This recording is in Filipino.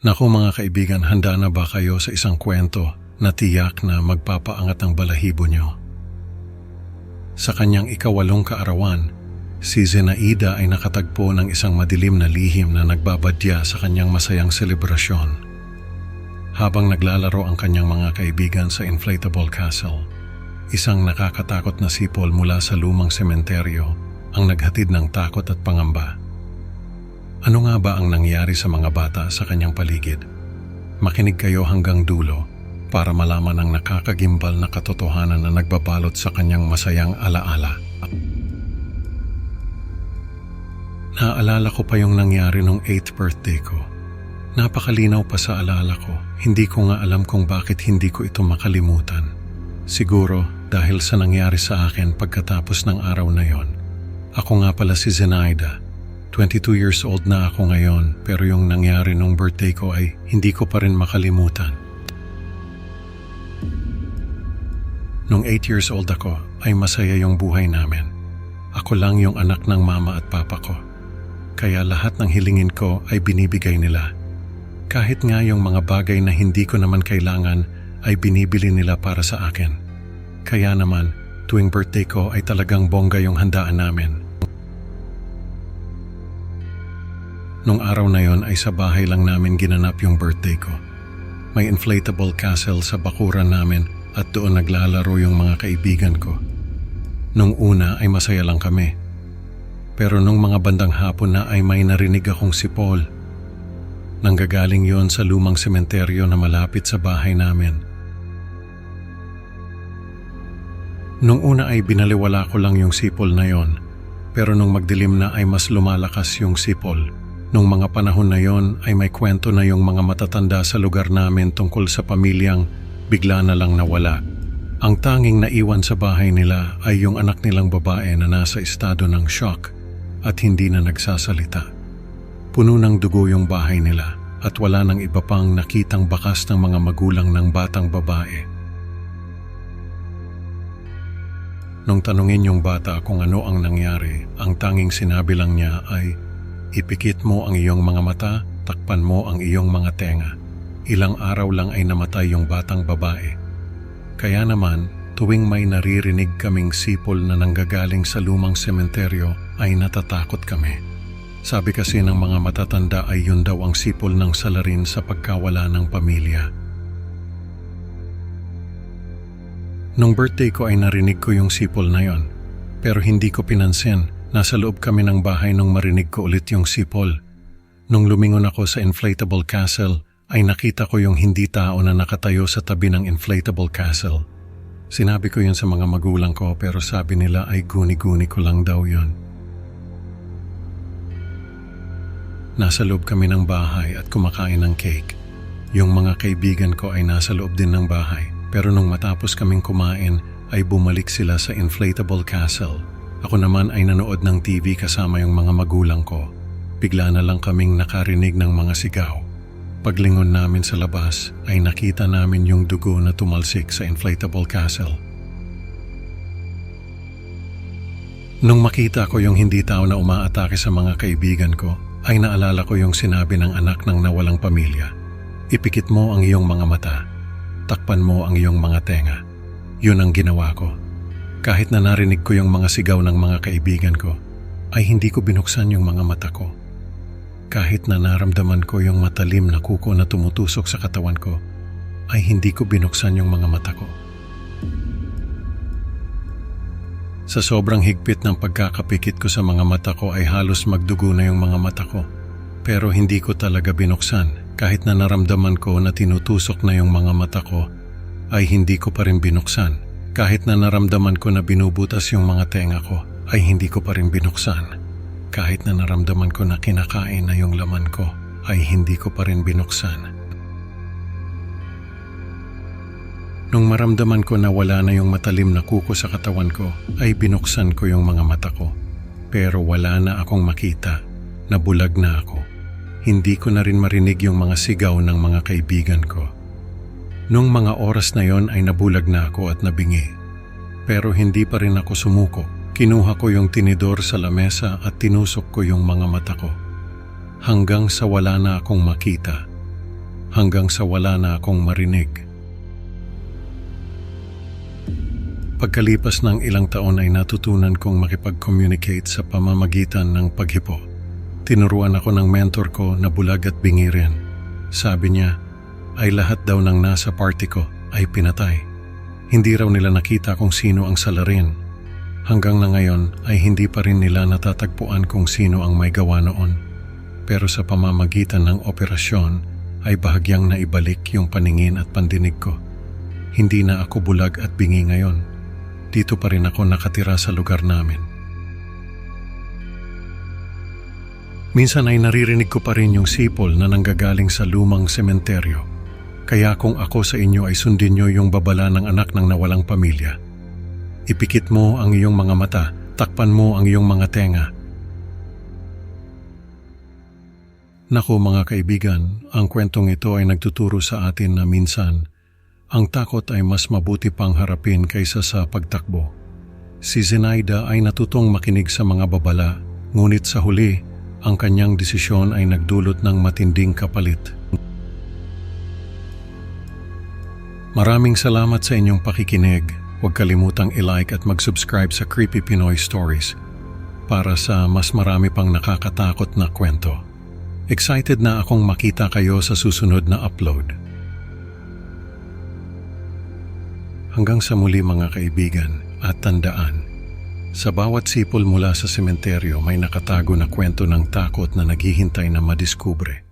Naku mga kaibigan, handa na ba kayo sa isang kwento na tiyak na magpapaangat ang balahibo nyo? Sa kanyang ikawalong kaarawan, si Zenaida ay nakatagpo ng isang madilim na lihim na nagbabadya sa kanyang masayang selebrasyon. Habang naglalaro ang kanyang mga kaibigan sa inflatable castle, isang nakakatakot na sipol mula sa lumang sementeryo ang naghatid ng takot at pangamba. Ano nga ba ang nangyari sa mga bata sa kanyang paligid? Makinig kayo hanggang dulo para malaman ang nakakagimbal na katotohanan na nagbabalot sa kanyang masayang alaala. Naaalala ko pa yung nangyari nung 8th birthday ko. Napakalinaw pa sa alala ko. Hindi ko nga alam kung bakit hindi ko ito makalimutan. Siguro dahil sa nangyari sa akin pagkatapos ng araw na yon. Ako nga pala si Zenaida. 22 years old na ako ngayon, pero yung nangyari nung birthday ko ay hindi ko pa rin makalimutan. Nung 8 years old ako, ay masaya yung buhay namin. Ako lang yung anak ng mama at papa ko. Kaya lahat ng hilingin ko ay binibigay nila. Kahit nga yung mga bagay na hindi ko naman kailangan ay binibili nila para sa akin. Kaya naman, tuwing birthday ko ay talagang bongga yung handaan namin. Nung araw na yon ay sa bahay lang namin ginanap yung birthday ko. May inflatable castle sa bakuran namin at doon naglalaro yung mga kaibigan ko. Nung una ay masaya lang kami. Pero nung mga bandang hapon na ay may narinig akong sipol. Nanggagaling yon sa lumang sementeryo na malapit sa bahay namin. Nung una ay binaliwala ko lang yung sipol na yon. Pero nung magdilim na ay mas lumalakas yung sipol. Nung mga panahon na yon ay may kwento na yung mga matatanda sa lugar namin tungkol sa pamilyang bigla na lang nawala. Ang tanging naiwan sa bahay nila ay yung anak nilang babae na nasa estado ng shock at hindi na nagsasalita. Puno ng dugo yung bahay nila at wala nang iba pang nakitang bakas ng mga magulang ng batang babae. Nung tanungin yung bata kung ano ang nangyari, ang tanging sinabi lang niya ay, "Ipikit mo ang iyong mga mata, takpan mo ang iyong mga tenga." Ilang araw lang ay namatay yung batang babae. Kaya naman, tuwing may naririnig kaming sipol na nanggagaling sa lumang sementeryo ay natatakot kami. Sabi kasi ng mga matatanda ay yun daw ang sipol ng salarin sa pagkawala ng pamilya. Nung birthday ko ay narinig ko yung sipol na yon, pero hindi ko pinansin. Nasa loob kami ng bahay nung marinig ko ulit yung sipol. Nung lumingon ako sa inflatable castle, ay nakita ko yung hindi tao na nakatayo sa tabi ng inflatable castle. Sinabi ko yun sa mga magulang ko pero sabi nila ay guni-guni ko lang daw yun. Nasa loob kami ng bahay at kumakain ng cake. Yung mga kaibigan ko ay nasa loob din ng bahay. Pero nung matapos kaming kumain, ay bumalik sila sa inflatable castle. Ako naman ay nanood ng TV kasama yung mga magulang ko. Bigla na lang kaming nakarinig ng mga sigaw. Paglingon namin sa labas ay nakita namin yung dugo na tumalsik sa inflatable castle. Nung makita ko yung hindi tao na umaatake sa mga kaibigan ko, ay naalala ko yung sinabi ng anak ng nawalang pamilya. "Ipikit mo ang iyong mga mata. Takpan mo ang iyong mga tenga." Yun ang ginawa ko. Kahit na narinig ko yung mga sigaw ng mga kaibigan ko, ay hindi ko binuksan yung mga mata ko. Kahit na naramdaman ko yung matalim na kuko na tumutusok sa katawan ko, ay hindi ko binuksan yung mga mata ko. Sa sobrang higpit ng pagkakapikit ko sa mga mata ko ay halos magdugo na yung mga mata ko. Pero hindi ko talaga binuksan. Kahit na naramdaman ko na tinutusok na yung mga mata ko, ay hindi ko pa rin binuksan. Kahit na naramdaman ko na binubutas yung mga tenga ko, ay hindi ko pa rin binuksan. Kahit na naramdaman ko na kinakain na yung laman ko, ay hindi ko pa rin binuksan. Nung maramdaman ko na wala na yung matalim na kuko sa katawan ko, ay binuksan ko yung mga mata ko. Pero wala na akong makita, nabulag na ako. Hindi ko na rin marinig yung mga sigaw ng mga kaibigan ko. Nung mga oras na yon ay nabulag na ako at nabingi. Pero hindi pa rin ako sumuko. Kinuha ko yung tinidor sa lamesa at tinusok ko yung mga mata ko. Hanggang sa wala na akong makita. hanggang sa wala na akong marinig. Pagkalipas ng ilang taon ay natutunan kong makipag-communicate sa pamamagitan ng paghipo. Tinuruan ako ng mentor ko na bulag at bingi rin. Sabi niya ay lahat daw ng nasa party ko ay pinatay. Hindi raw nila nakita kung sino ang salarin. Hanggang na ngayon ay hindi pa rin nila natatagpuan kung sino ang may gawa noon. Pero sa pamamagitan ng operasyon ay bahagyang naibalik yung paningin at pandinig ko. Hindi na ako bulag at bingi ngayon. Dito pa rin ako nakatira sa lugar namin. Minsan ay naririnig ko pa rin yung sipol na nanggagaling sa lumang sementeryo. Kaya kung ako sa inyo ay sundin nyo yung babala ng anak ng nawalang pamilya. Ipikit mo ang iyong mga mata, takpan mo ang iyong mga tenga. Naku mga kaibigan, ang kwentong ito ay nagtuturo sa atin na minsan, ang takot ay mas mabuti pang harapin kaysa sa pagtakbo. Si Zenaida ay natutong makinig sa mga babala, ngunit sa huli, ang kanyang desisyon ay nagdulot ng matinding kapalit. Maraming salamat sa inyong pakikinig. Huwag kalimutang i-like at mag-subscribe sa Creepy Pinoy Stories para sa mas marami pang nakakatakot na kwento. Excited na akong makita kayo sa susunod na upload. Hanggang sa muli mga kaibigan, at tandaan, sa bawat sipol mula sa sementeryo may nakatago na kwento ng takot na naghihintay na madiskubre.